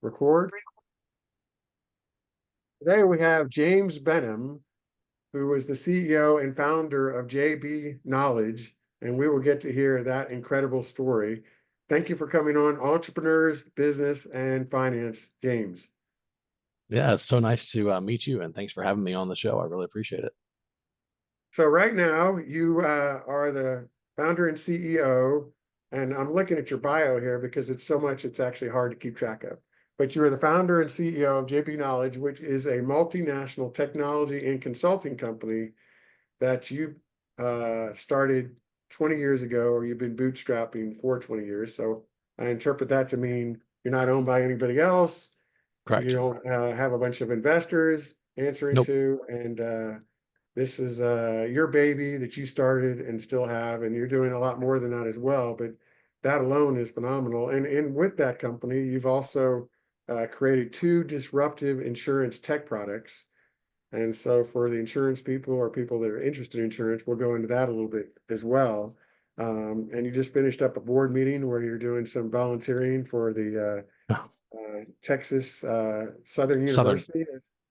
Record. Today we have James Benham, who was the CEO and founder of JB Knowledge, and we will get to hear that incredible story. Thank you for coming on Entrepreneurs, Business, and Finance, James. Yeah, it's so nice to meet you, and thanks for having me on the show. I really appreciate it. So right now you are the founder and CEO, and I'm looking at your bio here because it's so much it's actually hard to keep track of. But you are the founder and CEO of JB Knowledge, which is a multinational technology and consulting company that you started 20 years ago, or you've been bootstrapping for 20 years. So I interpret that to mean you're not owned by anybody else. You Correct. don't have a bunch of investors answering Nope. to, and this is your baby that you started and still have, and you're doing a lot more than that as well. But that alone is phenomenal. And with that company, you've also created two disruptive insurance tech products. And so for the insurance people or people that are interested in insurance, we'll go into that a little bit as well. And you just finished up a board meeting where you're doing some volunteering for the Oh, Texas Southern Southern. University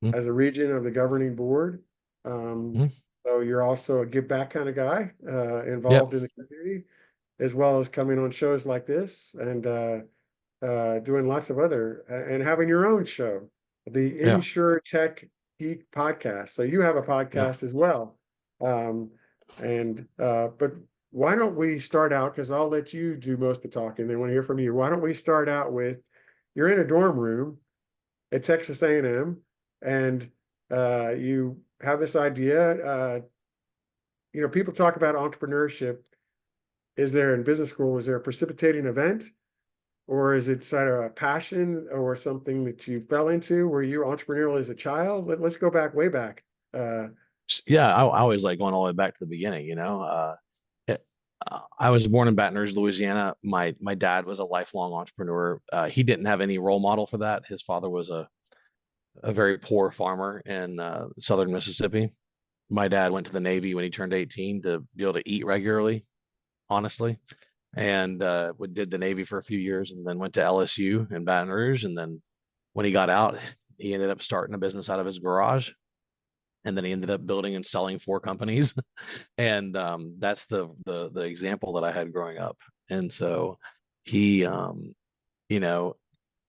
Mhm. as a region of the governing board. Um, Mhm. so you're also a give back kind of guy, Yep. involved in the community, as well as coming on shows like this and doing lots of other and having your own show, the Yeah. Insure Tech Geek podcast. So you have a Yeah. podcast as well. Um, but why don't we start out, because I'll let you do most of the talking. They want to hear from you. Why don't we start out with you're in a dorm room at Texas A&M, and you have this idea. People talk about entrepreneurship. Is there in business school? Is there a precipitating event, or is it sort of a passion or something that you fell into? Were you entrepreneurial as a child? Let's go back way back. Uh, Yeah. I always like going all the way back to the beginning. I was born in Baton Rouge, Louisiana. My dad was a lifelong entrepreneur. He didn't have any role model for that. His father was a very poor farmer in southern Mississippi. My dad went to the Navy when he turned 18 to be able to eat regularly, honestly. And did the Navy for a few years and then went to LSU in Baton Rouge. And then when he got out, he ended up starting a business out of his garage. And then he ended up building and selling four companies. And that's the example that I had growing up. And so he, you know,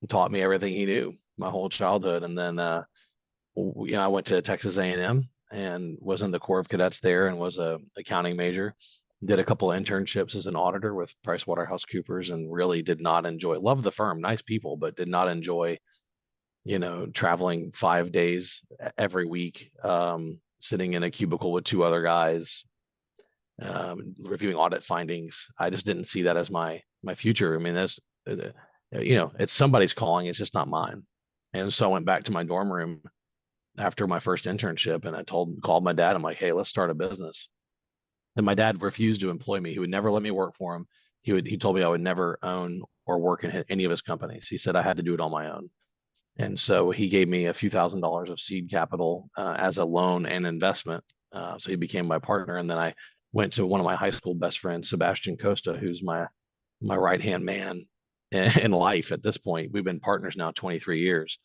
taught me everything he knew my whole childhood. And then, I went to Texas A&M and was in the Corps of Cadets there and was a accounting major. Did a couple of internships as an auditor with PricewaterhouseCoopers and really did not enjoy, love the firm, nice people, but did not enjoy, traveling 5 days every week, sitting in a cubicle with two other guys, reviewing audit findings. I just didn't see that as my future. I mean, it's somebody's calling, it's just not mine. And so I went back to my dorm room after my first internship and called my dad. I'm like, hey, let's start a business. And my dad refused to employ me. He would never let me work for him. He told me I would never own or work in any of his companies. He said I had to do it on my own. And so he gave me a few $1,000s of seed capital as a loan and investment. So he became my partner. And then I went to one of my high school best friends, Sebastian Costa, who's my right hand man in life at this point. We've been partners now 23 years.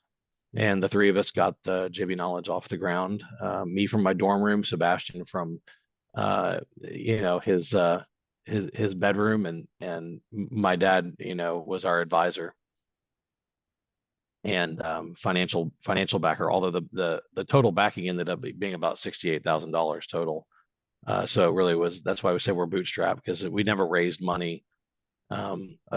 And the three of us got JB Knowledge off the ground. Me from my dorm room, Sebastian from his bedroom, and my dad, was our advisor and financial backer. Although the total backing ended up being about $68,000 total. So it really was. That's why we say we're bootstrapped, because we never raised money.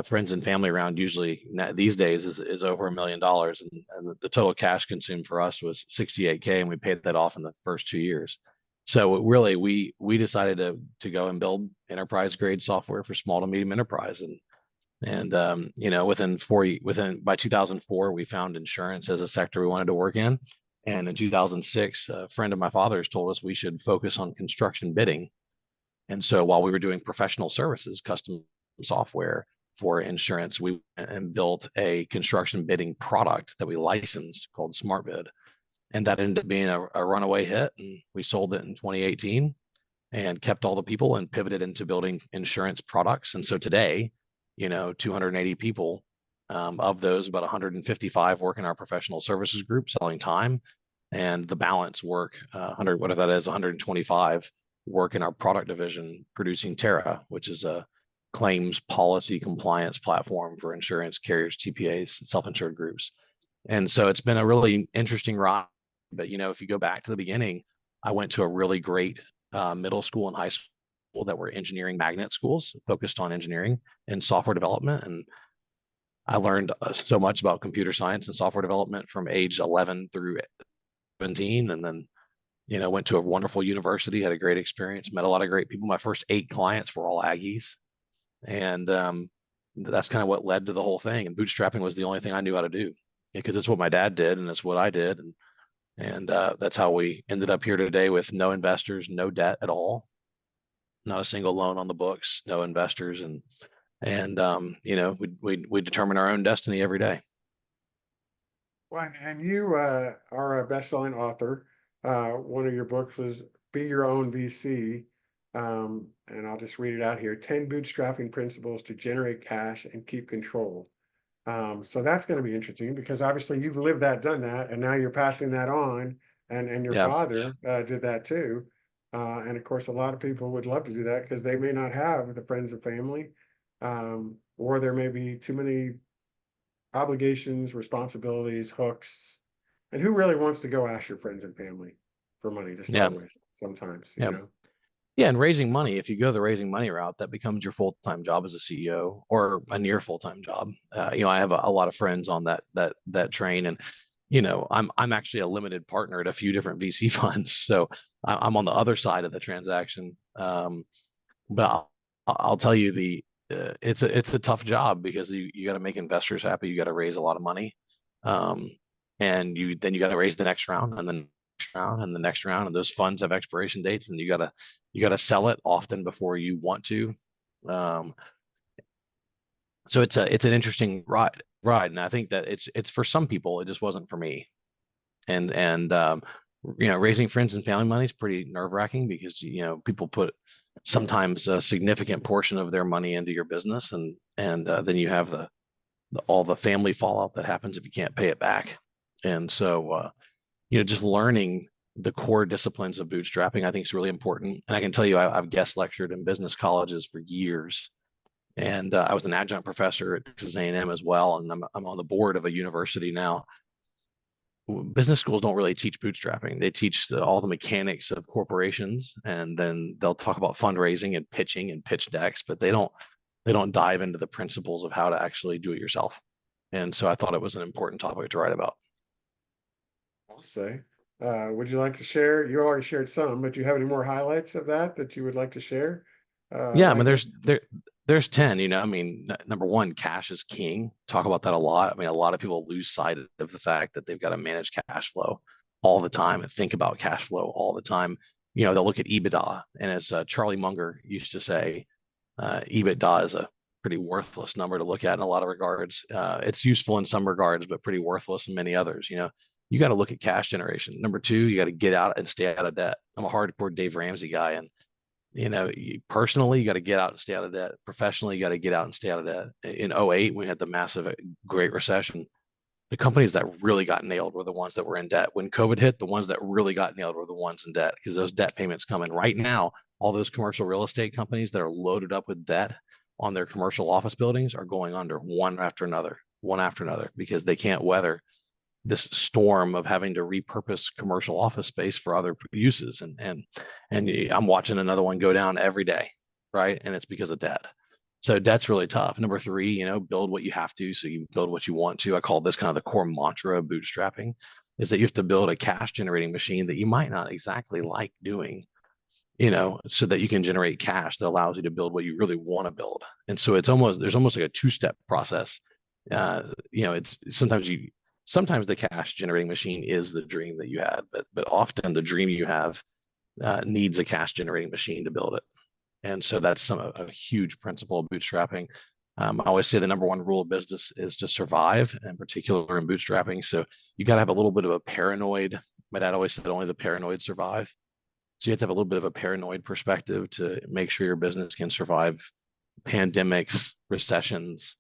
Friends and family around usually these days is over $1 million, and the total cash consumed for us was 68K, and we paid that off in the first 2 years. So really, we decided to go and build enterprise grade software for small to medium enterprise, and within by 2004 we found insurance as a sector we wanted to work in, and in 2006 a friend of my father's told us we should focus on construction bidding. And so while we were doing professional services, custom software for insurance, we went and built a construction bidding product that we licensed called SmartBid. And that ended up being a runaway hit. And we sold it in 2018 and kept all the people and pivoted into building insurance products. And so today, 280 people Of those, about 155 work in our professional services group selling time, and the balance work, 100, whatever that is, 125 work in our product division producing Terra, which is a claims policy compliance platform for insurance carriers, TPAs, self-insured groups. And so it's been a really interesting ride. But if you go back to the beginning, I went to a really great middle school and high school that were engineering magnet schools focused on engineering and software development. And I learned so much about computer science and software development from age 11 through 17. And then, went to a wonderful university, had a great experience, met a lot of great people. My first 8 clients were all Aggies. And that's kind of what led to the whole thing. And bootstrapping was the only thing I knew how to do, because it's what my dad did and it's what I did. And that's how we ended up here today with no investors, no debt at all, not a single loan on the books, no investors. And we determine our own destiny every day. Well, and you are a best-selling author. One of your books was Be Your Own VC. And I'll just read it out here. 10 bootstrapping principles to generate cash and keep control. So that's going to be interesting because obviously you've lived that, done that, and now you're passing that on. And your Yeah. father did that too. And of course, a lot of people would love to do that because they may not have the friends and family, or there may be too many obligations, responsibilities, hooks. And who really wants to go ask your friends and family for money to Yeah. start with sometimes, Yeah. Yeah, and raising money, if you go the raising money route, that becomes your full-time job as a CEO or a near full-time job. I have a lot of friends on that train, and I'm actually a limited partner at a few different VC funds, so I'm on the other side of the transaction. But I'll tell you, it's a tough job because you got to make investors happy, you got to raise a lot of money, and you got to raise the next round, and then round and the next round, and those funds have expiration dates, and you gotta sell it often before you want to. So it's an interesting ride, and I think that it's for some people. It just wasn't for me. And raising friends and family money is pretty nerve-wracking because people put sometimes a significant portion of their money into your business, and then you have all the family fallout that happens if you can't pay it back. And so just learning the core disciplines of bootstrapping, I think, is really important. And I can tell you, I've guest lectured in business colleges for years, and I was an adjunct professor at Texas A&M as well, and I'm on the board of a university now. Business schools don't really teach bootstrapping. They teach all the mechanics of corporations, and then they'll talk about fundraising and pitching and pitch decks, but they don't dive into the principles of how to actually do it yourself. And so I thought it was an important topic to write about. I'll say. Would you like to share? You already shared some, but do you have any more highlights of that you would like to share? Yeah, I mean, Like, there's 10. I mean, number one, cash is king. Talk about that a lot. I mean, a lot of people lose sight of the fact that they've got to manage cash flow all the time and think about cash flow all the time. They'll look at EBITDA, and as Charlie Munger used to say, EBITDA is a pretty worthless number to look at in a lot of regards. It's useful in some regards, but pretty worthless in many others. You got to look at cash generation. Number two, you got to get out and stay out of debt. I'm a hardcore Dave Ramsey guy, and personally, you got to get out and stay out of debt. Professionally, you got to get out and stay out of debt. In '08, we had the massive Great Recession. The companies that really got nailed were the ones that were in debt. When COVID hit, the ones that really got nailed were the ones in debt because those debt payments come in right now. All those commercial real estate companies that are loaded up with debt on their commercial office buildings are going under one after another, because they can't weather this storm of having to repurpose commercial office space for other uses. And I'm watching another one go down every day, right? And it's because of debt. So debt's really tough. Number three, build what you have to, so you build what you want to. I call this kind of the core mantra of bootstrapping, is that you have to build a cash generating machine that you might not exactly like doing, so that you can generate cash that allows you to build what you really want to build. And so there's almost like a two-step process. It's sometimes the cash generating machine is the dream that you had, but often the dream you have needs a cash generating machine to build it. And so that's a huge principle of bootstrapping. I always say the number one rule of business is to survive, in particular in bootstrapping. So you got to have a little bit of a paranoid. My dad always said only the paranoid survive. So you have to have a little bit of a paranoid perspective to make sure your business can survive pandemics, recessions,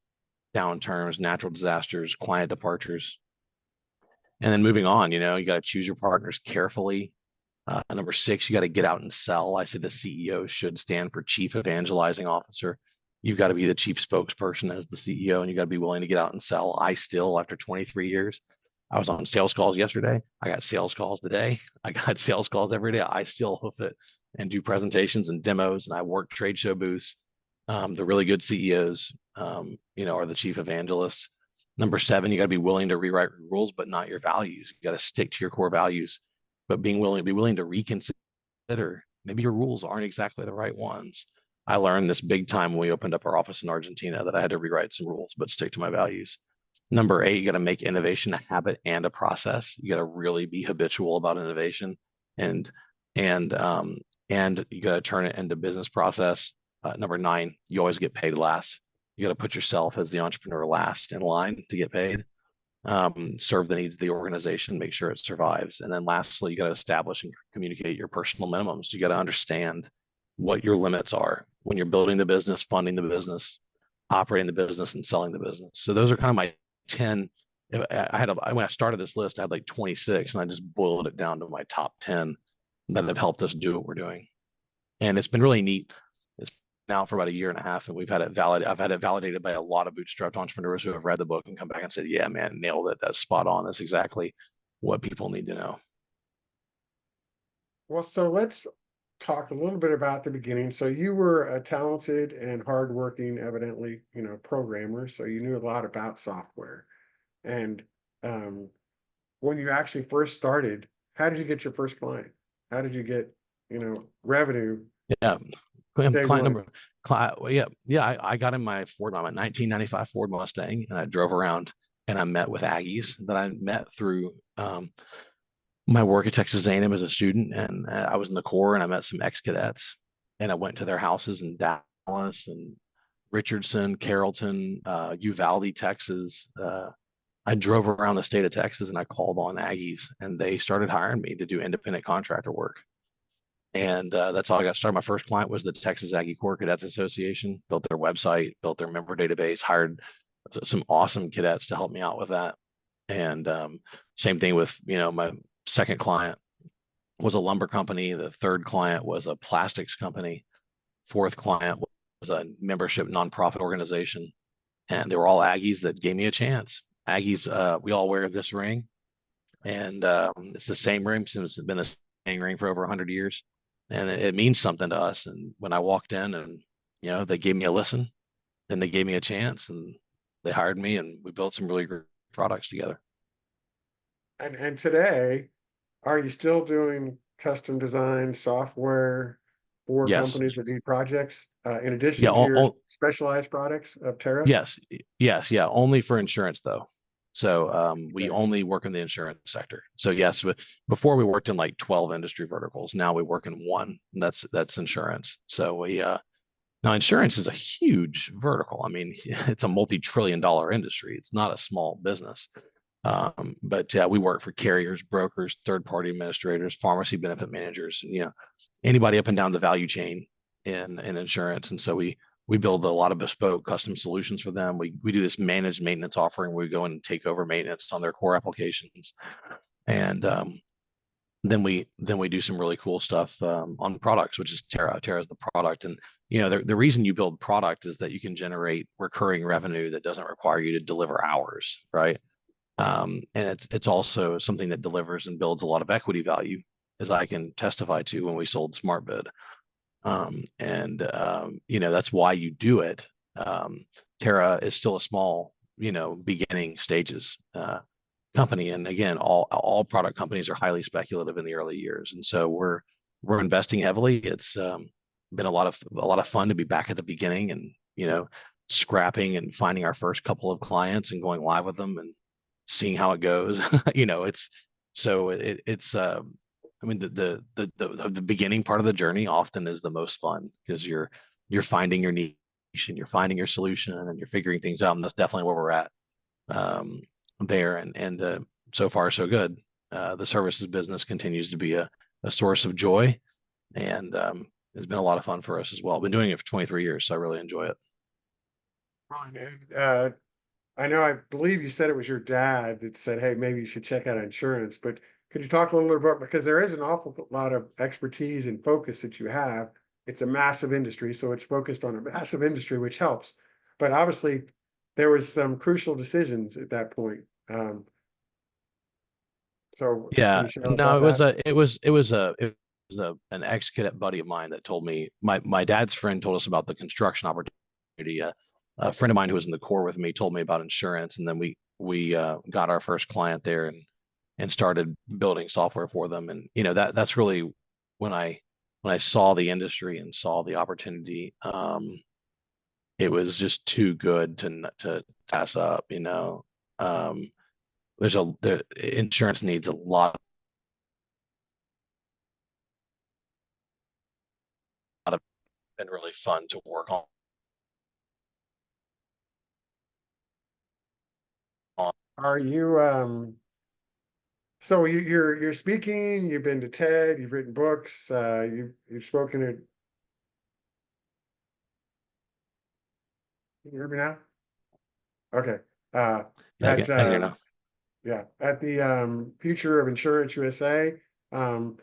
downturns, natural disasters, client departures. And then moving on, you got to choose your partners carefully. Number 6, you got to get out and sell. I say the CEO should stand for Chief Evangelizing Officer. You've got to be the chief spokesperson as the CEO, and you got to be willing to get out and sell. I still, after 23 years, I was on sales calls yesterday. I got sales calls today. I got sales calls every day. I still hoof it and do presentations and demos, and I work trade show booths. The really good CEOs, are the chief evangelists. Number 7, you got to be willing to rewrite rules, but not your values. You got to stick to your core values, but be willing to reconsider. Maybe your rules aren't exactly the right ones. I learned this big time when we opened up our office in Argentina that I had to rewrite some rules, but stick to my values. Number 8, you got to make innovation a habit and a process. You got to really be habitual about innovation, and and you got to turn it into business process. Number 9, you always get paid last. You got to put yourself as the entrepreneur last in line to get paid. Serve the needs of the organization, make sure it survives. And then lastly, you got to establish and communicate your personal minimums. You got to understand what your limits are when you're building the business, funding the business, operating the business, and selling the business. So those are kind of my 10. When I started this list, I had like 26, and I just boiled it down to my top 10 that have helped us do what we're doing. And it's been really neat. It's now for about a year and a half, and I've had it validated by a lot of bootstrapped entrepreneurs who have read the book and come back and said, yeah, man, nailed it. That's spot on. That's exactly what people need to know. Well, so let's talk a little bit about the beginning. So you were a talented and hardworking, evidently, programmer. So you knew a lot about software. And um, when you actually first started, how did you get your first client? How did you get, revenue Yeah. day Client one? number, I got in my 1995 Ford Mustang, and I drove around, and I met with Aggies that I met through my work at Texas A&M as a student, and I was in the Corps, and I met some ex-cadets, and I went to their houses in Dallas and Richardson, Carrollton, Uvalde, Texas. I drove around the state of Texas, and I called on Aggies, and they started hiring me to do independent contractor work. And that's how I got started. My first client was the Texas Aggie Corps Cadets Association. Built their website, built their member database, hired some awesome cadets to help me out with that. And same thing with my second client was a lumber company. The third client was a plastics company. Fourth client was a membership nonprofit organization, and they were all Aggies that gave me a chance. Aggies, we all wear this ring, and it's the same ring since it's been the same ring for over 100 years, and it means something to us. And when I walked in, and they gave me a listen, then they gave me a chance, and they hired me, and we built some really great products together. And today, are you still doing custom design software for Yes. companies that need projects, in addition Yeah. to your specialized products of Terra? Yes. Yes. Yeah. Only for insurance though. So we Okay. only work in the insurance sector. So yes, before we worked in like 12 industry verticals. Now we work in one. And that's insurance. So now insurance is a huge vertical. I mean, it's a multi-trillion-dollar industry. It's not a small business. But we work for carriers, brokers, third-party administrators, pharmacy benefit managers, anybody up and down the value chain in insurance. And so we build a lot of bespoke custom solutions for them. We do this managed maintenance offering where we go in and take over maintenance on their core applications. And then we do some really cool stuff on products, which is Terra. Terra is the product. And the reason you build product is that you can generate recurring revenue that doesn't require you to deliver hours, right? And it's also something that delivers and builds a lot of equity value, as I can testify to when we sold SmartBid. That's why you do it. Terra is still a small, beginning stages company, and again, all product companies are highly speculative in the early years, and so we're investing heavily. It's been a lot of fun to be back at the beginning, and scrapping and finding our first couple of clients and going live with them and seeing how it goes. It's I mean, the beginning part of the journey often is the most fun because you're finding your niche, and you're finding your solution, and you're figuring things out. And that's definitely where we're at there. And so far so good. The services business continues to be a source of joy, and it's been a lot of fun for us as well. I've been doing it for 23 years, so I really enjoy it. Fine. And I know, I believe you said it was your dad that said, hey, maybe you should check out insurance, but could you talk a little bit about, because there is an awful lot of expertise and focus that you have. It's a massive industry, so it's focused on a massive industry, which helps. But obviously, there was some crucial decisions at that point. So can Yeah, you share no, about that? it was an ex-cadet buddy of mine that told me, my dad's friend told us about the construction opportunity. A friend of mine who was in the Corps with me told me about insurance, and then we got our first client there and started building software for them. And that's really when I saw the industry and saw the opportunity. It was just too good to pass up. Um, the insurance needs a lot of been really fun to work on. Are you so you're speaking, you've been to TED, you've written books, you've spoken at, can you hear me now? Okay. Uh Yeah, at I get it now. yeah, at the Future of Insurance USA. Um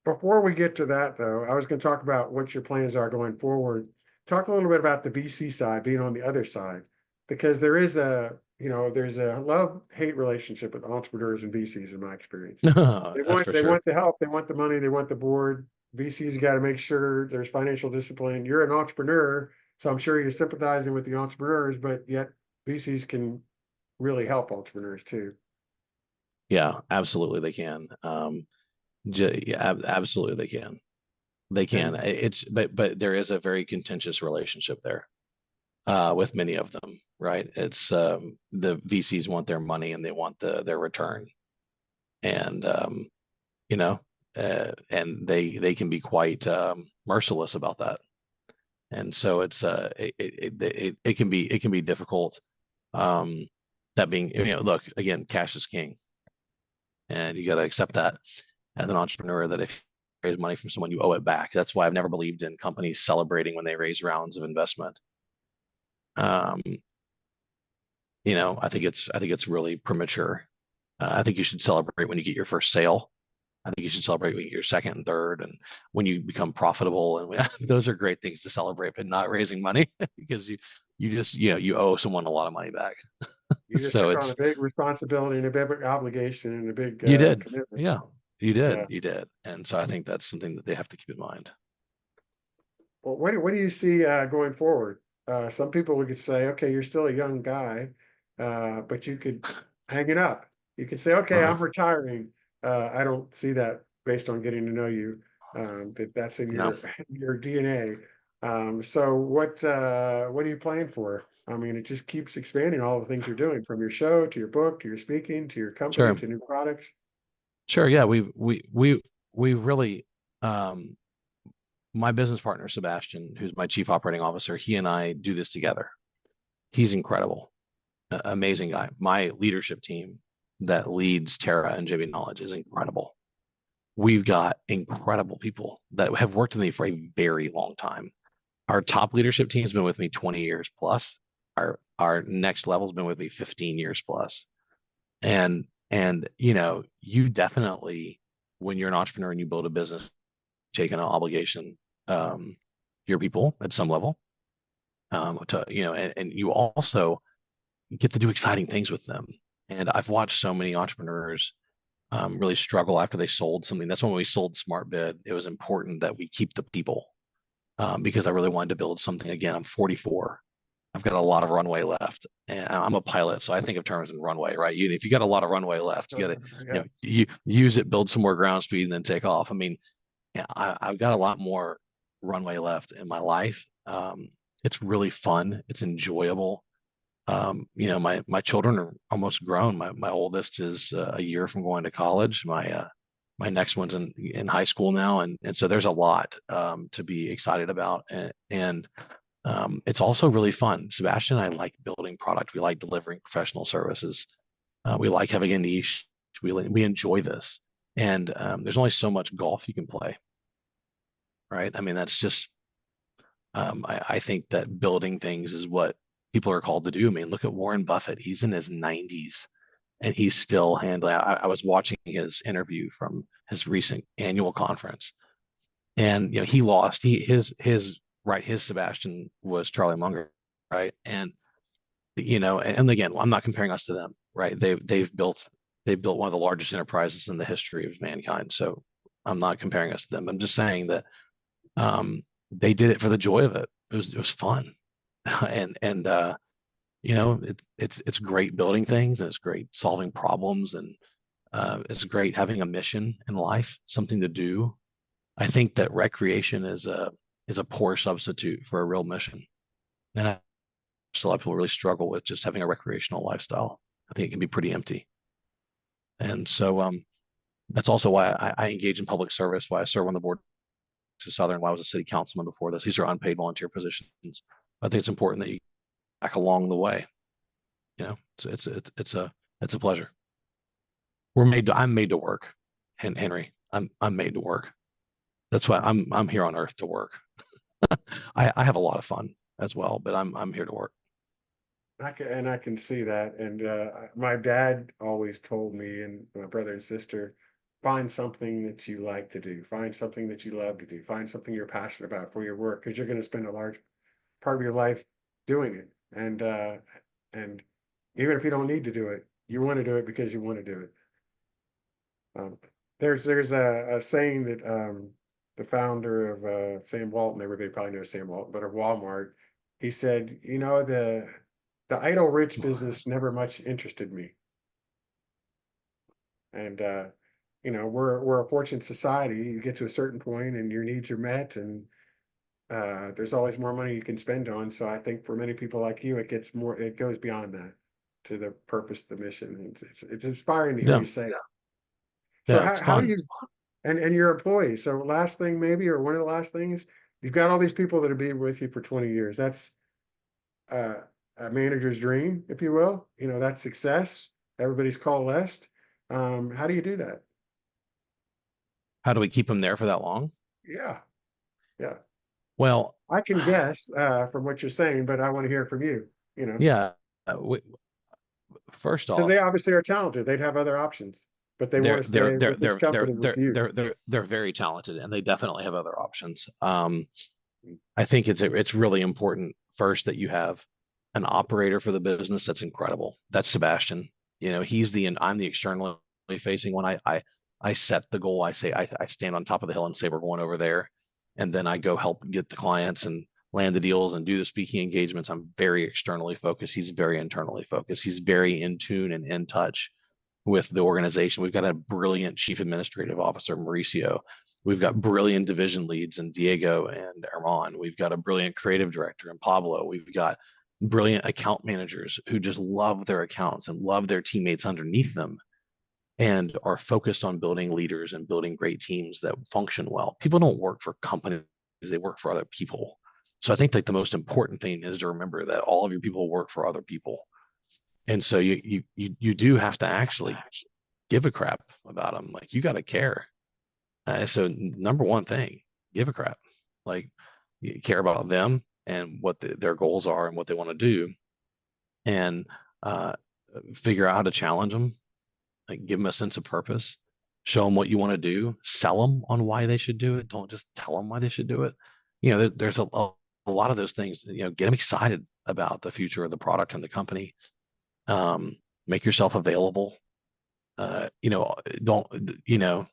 Before we get to that though, I was going to talk about what your plans are going forward. Talk a little bit about the VC side, being on the other side, because there is there's a love-hate relationship with entrepreneurs and VCs in my experience. That's for They sure. want the help, they want the money, they want the board. VCs got to make sure there's financial discipline. You're an entrepreneur, so I'm sure you're sympathizing with the entrepreneurs, but yet VCs can really help entrepreneurs too. Yeah, absolutely they can. Yeah, absolutely they can. They can. And It's but there is a very contentious relationship there with many of them, right? It's the VCs want their money and they want their return, and you know, and they can be quite merciless about that. And so it can be difficult. Um, that being, look, again, cash is king, and you got to accept that as an entrepreneur, that if you raise money from someone, you owe it back. That's why I've never believed in companies celebrating when they raise rounds of investment. Um, I think it's really premature. I think you should celebrate when you get your first sale. I think you should celebrate when you get your second and third, and when you become profitable. And those are great things to celebrate, but not raising money because you just you owe someone a lot of money back. you just So took on a it's big responsibility and a big obligation and a big you did, commitment. yeah, Yeah. you did, and so I think that's something that they have to keep in mind. Well, what do you see going forward? Some people would say, okay, you're still a young guy, but you could hang it up. You could say, okay, Uh-huh. I'm retiring. I don't see that based on getting to know you, that's in No, your DNA. So what are you playing for? I mean, it just keeps expanding all the things you're doing, from your show to your book to your speaking to your company sure, to new products. sure, yeah, we really um my business partner Sebastian, who's my chief operating officer, he and I do this together. He's incredible, amazing guy. My leadership team that leads Terra and JB Knowledge is incredible. We've got incredible people that have worked with me for a very long time. Our top leadership team has been with me 20 years plus. Our next level has been with me 15 years plus. And you definitely, when you're an entrepreneur and you build a business, take an obligation, um, your people at some level, and you also get to do exciting things with them. And I've watched so many entrepreneurs really struggle after they sold something. That's when we sold SmartBid. It was important that we keep the people, because I really wanted to build something. Again, I'm 44. I've got a lot of runway left, and I'm a pilot, so I think of terms in runway, right? If you got a lot of runway left, you got to, Yeah. you use it, build some more ground speed, and then take off. I mean, yeah, I've got a lot more runway left in my life. It's really fun. It's enjoyable. My children are almost grown. My oldest is a year from going to college. My next one's in high school now, and so there's a lot to be excited about, and it's also really fun. Sebastian and I like building product. We like delivering professional services. We like having a niche. We enjoy this, and there's only so much golf you can play, right? I mean, that's just I think that building things is what people are called to do. I mean, look at Warren Buffett. He's in his 90s and he's still handling. I was watching his interview from his recent annual conference, and he lost. His right, his Sebastian was Charlie Munger, right? And and again, I'm not comparing us to them, right? They've built one of the largest enterprises in the history of mankind. So I'm not comparing us to them. I'm just saying that they did it for the joy of it. It was fun, and it's great building things, and it's great solving problems, and it's great having a mission in life, something to do. I think that recreation is a poor substitute for a real mission, and a lot of people really struggle with just having a recreational lifestyle. I think it can be pretty empty, and so that's also why I engage in public service, why I serve on the board to Southern, why I was a city councilman before this. These are unpaid volunteer positions. I think it's important that you back along the way. It's a pleasure. I'm made to work, Henry. I'm made to work. That's why I'm here on Earth to work. I have a lot of fun as well, but I'm here to work. I can see that. And my dad always told me, and my brother and sister, find something that you like to do, find something that you love to do, find something you're passionate about for your work, because you're going to spend a large part of your life doing it. And even if you don't need to do it, you want to do it because you want to do it. Um, there's a saying that the founder of Sam Walton, everybody probably knows Sam Walton, but of Walmart, he said, the idle rich business never much interested me. And we're a fortunate society. You get to a certain point and your needs are met, and there's always more money you can spend on. So I think for many people like you, it goes beyond that to the purpose, the mission. And it's inspiring to hear Yeah, you say that. So yeah, it's how do fun. you and your employees? So last thing maybe, or one of the last things, you've got all these people that have been with you for 20 years. That's uh, a manager's dream, if you will. That's success. Everybody's coalesced. How do you do that? How do we keep them there for that long? Yeah, yeah. Well, I can guess from what you're saying, but I want to hear from you. yeah. First Because they off, obviously are talented. They'd have other options, but they want they're to they're stay they're with this they're they're company with they're you. they're they're they're very talented, and they definitely have other options. I think it's really important first that you have an operator for the business that's incredible. That's Sebastian. I'm the externally facing one. I set the goal. I stand on top of the hill and say we're going over there, and then I go help get the clients and land the deals and do the speaking engagements. I'm very externally focused. He's very internally focused. He's very in tune and in touch with the organization. We've got a brilliant chief administrative officer, Mauricio. We've got brilliant division leads in Diego and Armand. We've got a brilliant creative director in Pablo. We've got brilliant account managers who just love their accounts and love their teammates underneath them and are focused on building leaders and building great teams that function well. People don't work for companies, they work for other people. So I think like the most important thing is to remember that all of your people work for other people. And so you do have to actually give a crap about them. Like you got to care. So number one thing, give a crap. Like you care about them and what their goals are and what they want to do, and uh, figure out how to challenge them. Like give them a sense of purpose. Show them what you want to do. Sell them on why they should do it. Don't just tell them why they should do it. There's a lot of those things. Get them excited about the future of the product and the company. Make yourself available. Uh, you know, don't you know?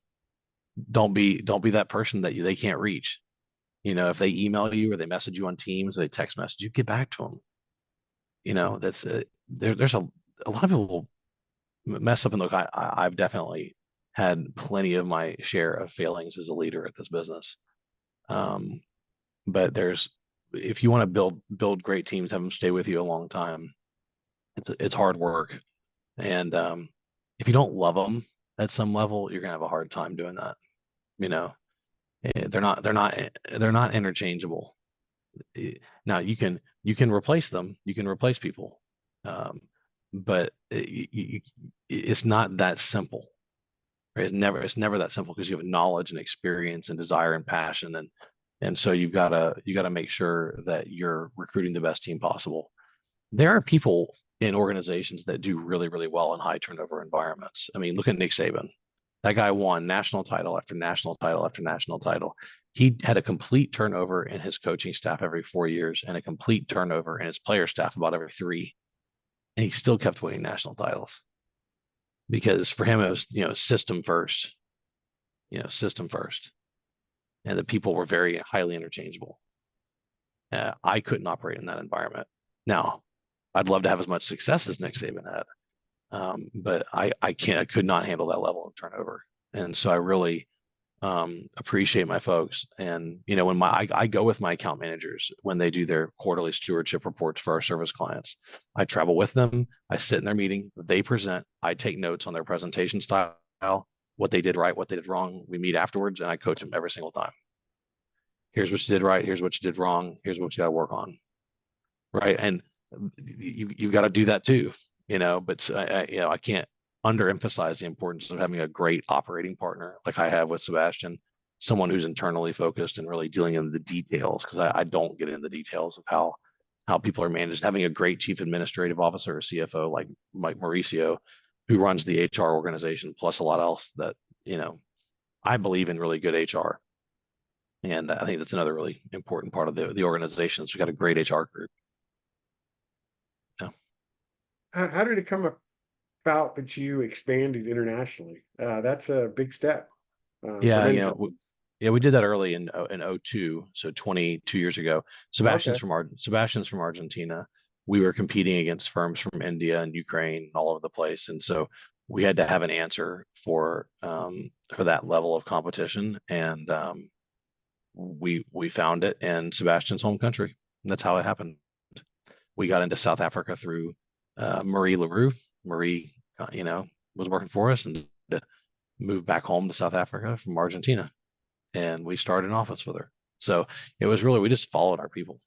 Don't be that person that they can't reach. If they email you or they message you on Teams or they text message you, get back to them. That's there's a lot of people will mess up and look. I've definitely had plenty of my share of failings as a leader at this business. Um, but if you want to build great teams, have them stay with you a long time. It's hard work, and if you don't love them at some level, you're gonna have a hard time doing that. You know, they're not interchangeable. Now you can replace them. You can replace people, um, but it's not that simple. Right? It's never that simple because you have knowledge and experience and desire and passion, and so you gotta make sure that you're recruiting the best team possible. there are people in organizations that do really, really well in high turnover environments. I mean, look at Nick Saban. That guy won national title after national title after national title. He had a complete turnover in his coaching staff every 4 years and a complete turnover in his player staff about every three. And he still kept winning national titles because for him, it was, system first, system first. And the people were very highly interchangeable. I couldn't operate in that environment. Now, I'd love to have as much success as Nick Saban had, but I can't. I could not handle that level of turnover, and so I really appreciate my folks. And when I go with my account managers when they do their quarterly stewardship reports for our service clients, I travel with them. I sit in their meeting. They present. I take notes on their presentation style, what they did right, what they did wrong. We meet afterwards, and I coach them every single time. Here's what you did right. Here's what you did wrong. Here's what you got to work on. Right. And you've got to do that too, but I can't underemphasize the importance of having a great operating partner like I have with Sebastian, someone who's internally focused and really dealing in the details, because I don't get into the details of how people are managed. Having a great chief administrative officer or CFO like Mike Mauricio, who runs the HR organization, plus a lot else that, I believe in really good HR. And I think that's another really important part of the organization. So we've got a great HR group. Yeah. How did it come about that you expanded internationally? That's a big step for Yeah, many companies. we did that early in '02, so 22 years ago. Okay. Sebastian's from Argentina. We were competing against firms from India and Ukraine all over the place, and so we had to have an answer for that level of competition, and we found it in Sebastian's home country. And that's how it happened. We got into South Africa through Marie LaRue. Marie, was working for us and moved back home to South Africa from Argentina. And we started an office with her. So it was really, we just followed our people.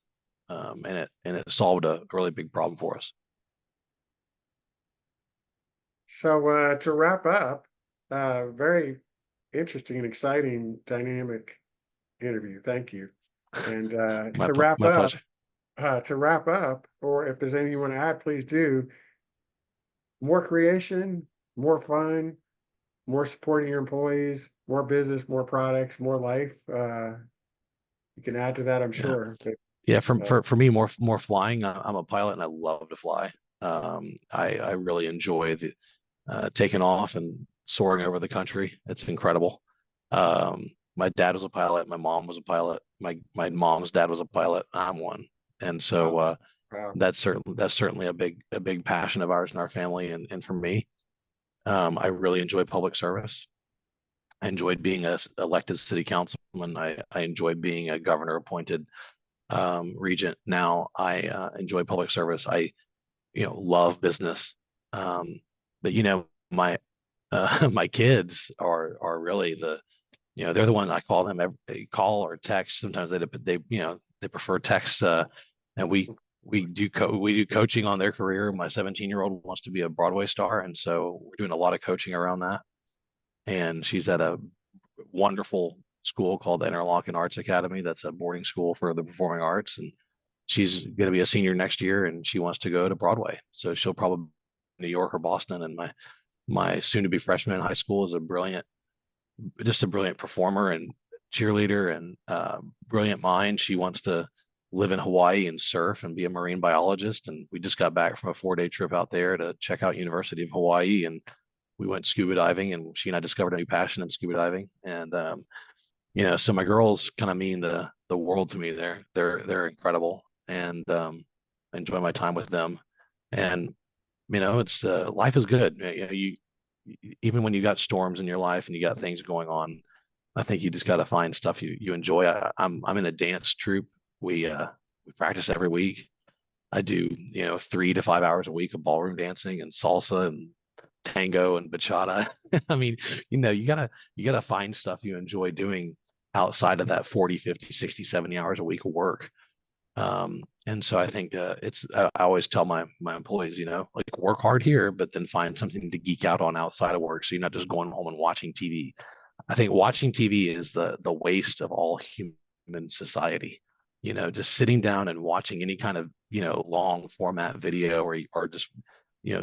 And it solved a really big problem for us. So to wrap up, very interesting and exciting dynamic interview. Thank you. And My pleasure. to wrap up, or if there's anything you want to add, please do. More creation, more fun, more supporting your employees, more business, more products, more life. You can add to that, I'm Yeah. sure. Yeah. For me, more flying. I'm a pilot and I love to fly. I really enjoy the taking off and soaring over the country. It's incredible. My dad was a pilot. My mom was a pilot. My mom's dad was a pilot. I'm one. And so Wow. that's certainly a big passion of ours in our family. And for me, I really enjoy public service. I enjoyed being a elected city councilman. I enjoyed being a governor appointed regent. Now I enjoy public service. I love business. But my my kids are really they're the one I call them every call or text. Sometimes they prefer text. And we do coaching on their career. My 17-year-old wants to be a Broadway star, and so we're doing a lot of coaching around that. And she's at a wonderful school called the Interlochen Arts Academy. That's a boarding school for the performing arts, and she's going to be a senior next year, and she wants to go to Broadway. So she'll probably New York or Boston. And my soon-to-be freshman in high school is just a brilliant performer and cheerleader and brilliant mind. She wants to live in Hawaii and surf and be a marine biologist. And we just got back from a 4-day trip out there to check out University of Hawaii, and we went scuba diving, and she and I discovered a new passion in scuba diving. And so my girls kind of mean the world to me. They're incredible, and I enjoy my time with them. And it's life is good. You even when you got storms in your life and you got things going on, I think you just got to find stuff you enjoy. I'm in a dance troupe. We practice every week. I do 3 to 5 hours a week of ballroom dancing and salsa and tango and bachata. I mean, you gotta find stuff you enjoy doing outside of that 40, 50, 60, 70 hours a week of work. And so I think I always tell my employees, like work hard here, but then find something to geek out on outside of work. So you're not just going home and watching TV. I think watching TV is the waste of all human society. Just sitting down and watching any kind of long format video, or just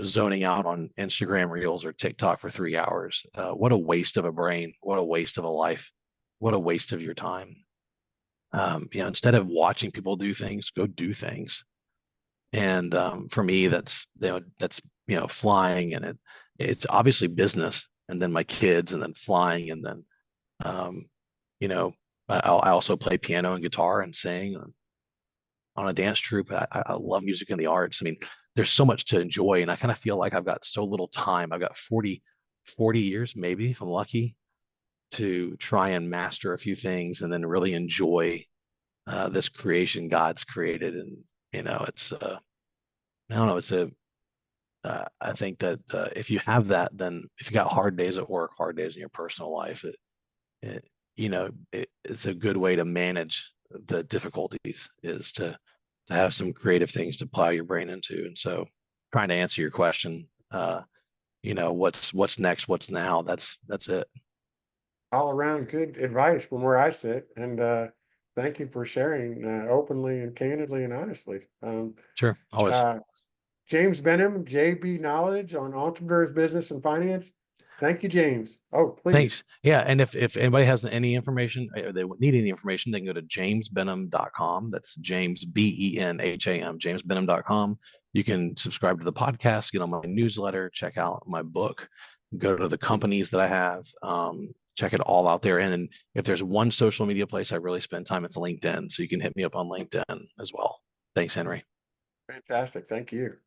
zoning out on Instagram Reels or TikTok for 3 hours. What a waste of a brain. What a waste of a life. What a waste of your time. Instead of watching people do things, go do things. And for me, that's flying, and it's obviously business, and then my kids, and then flying, and then um, you know I also play piano and guitar and sing on a dance troupe. I love music and the arts. I mean, there's so much to enjoy, and I kind of feel like I've got so little time. I've got 40 years, maybe, if I'm lucky, to try and master a few things and then really enjoy this creation God's created. And it's I don't know, I think that if you have that, then if you got hard days at work, hard days in your personal life, it's a good way to manage the difficulties, is to have some creative things to plow your brain into. And so, trying to answer your question, what's next, what's now, that's it. All around good advice from where I sit. And thank you for sharing openly and candidly and honestly. Sure, always. Uh, James Benham, JB Knowledge on entrepreneurs, business, and finance. Thank you, James. Oh, please. Thanks. Yeah, and if anybody has any information, or they need any information, they can go to jamesbenham.com. That's James Benham, jamesbenham.com. You can subscribe to the podcast, get on my newsletter, check out my book, go to the companies that I have, check it all out there. And if there's one social media place I really spend time, it's LinkedIn. So you can hit me up on LinkedIn as well. Thanks, Henry. Fantastic. Thank you.